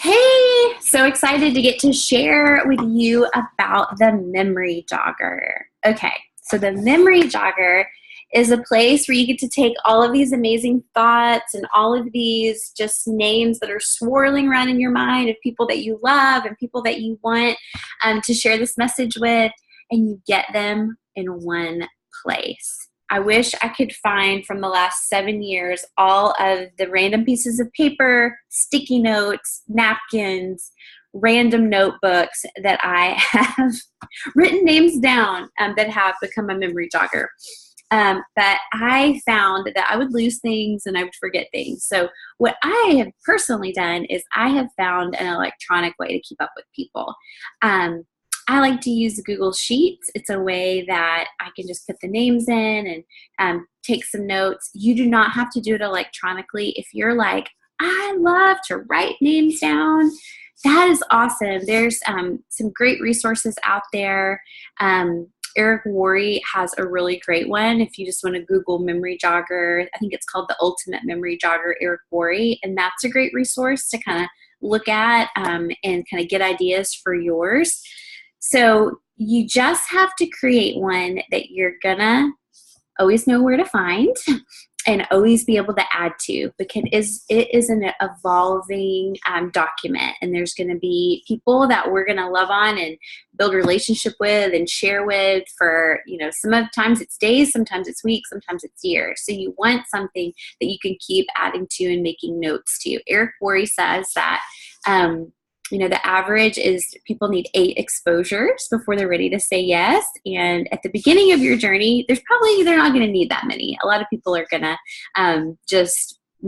Hey, so excited to get to share with you about the Memory Jogger. Okay, so the Memory Jogger is a place where you get to take all of these amazing thoughts and all of these just names that are swirling around in your mind of people that you love and people that you want to share this message with, and you get them in one place. I wish I could find from the last 7 years all of the random pieces of paper, sticky notes, napkins, random notebooks that I have written names down that have become a memory jogger. But I found that I would lose things and I would forget things. So what I have personally done is I have found an electronic way to keep up with people. I like to use Google Sheets. It's a way that I can just put the names in and take some notes. You do not have to do it electronically. If you're like, I love to write names down, that is awesome. There's some great resources out there. Eric Worre has a really great one. If you just want to Google Memory Jogger, I think it's called The Ultimate Memory Jogger, Eric Worre, and that's a great resource to kind of look at and kind of get ideas for yours. So you just have to create one that you're gonna always know where to find and always be able to add to, because it is an evolving document, and there's going to be people that we're going to love on and build a relationship with and share with for, sometimes it's days, sometimes it's weeks, sometimes it's years. So you want something that you can keep adding to and making notes to. Eric Worre says that the average is people need 8 exposures before they're ready to say yes. And at the beginning of your journey, they're not going to need that many. A lot of people are going to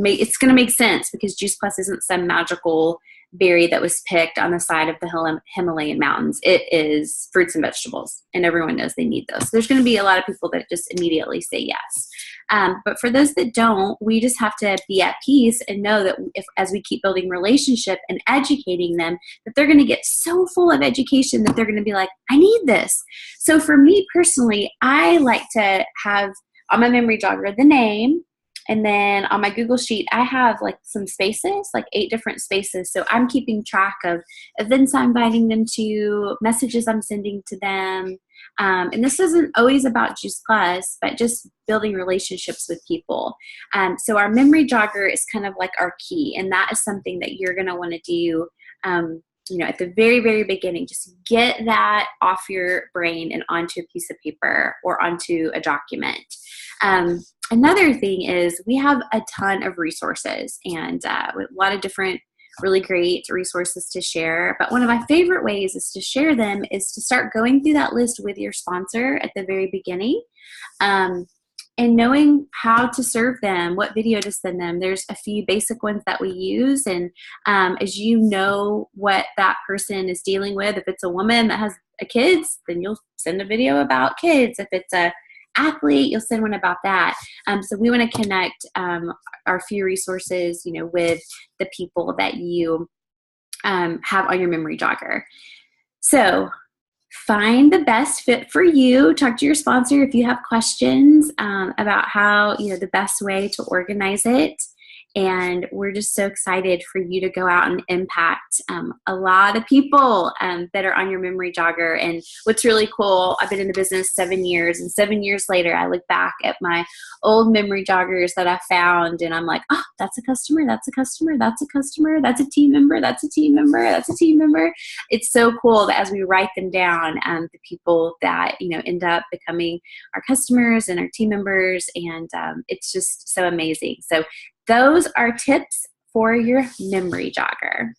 it's going to make sense because Juice Plus isn't some magical berry that was picked on the side of the Himalayan mountains. It is fruits and vegetables, and everyone knows they need those. So there's going to be a lot of people that just immediately say yes. But for those that don't, we just have to be at peace and know that as we keep building relationship and educating them, that they're going to get so full of education that they're going to be like, I need this. So for me personally, I like to have on my memory jogger the name, and then on my Google Sheet, I have some spaces, 8 different spaces. So I'm keeping track of events I'm inviting them to, messages I'm sending to them. And this isn't always about Juice Plus, but just building relationships with people. So our memory jogger is kind of like our key. And that is something that you're going to want to do at the very, very beginning. Just get that off your brain and onto a piece of paper or onto a document. Another thing is we have a ton of resources and a lot of different really great resources to share. But one of my favorite ways is to share them is to start going through that list with your sponsor at the very beginning and knowing how to serve them, what video to send them. There's a few basic ones that we use. And as you know what that person is dealing with, if it's a woman that has kids, then you'll send a video about kids. If it's a athlete, you'll send one about that. So we want to connect our few resources, with the people that you have on your memory jogger. So find the best fit for you. Talk to your sponsor if you have questions about how, the best way to organize it. And we're just so excited for you to go out and impact a lot of people that are on your memory jogger. And what's really cool, I've been in the business 7 years, and 7 years later, I look back at my old memory joggers that I found, and I'm like, oh, that's a customer, that's a customer, that's a customer, that's a team member, that's a team member, that's a team member. It's so cool that as we write them down, the people that, end up becoming our customers and our team members, and it's just so amazing. So those are tips for your memory jogger.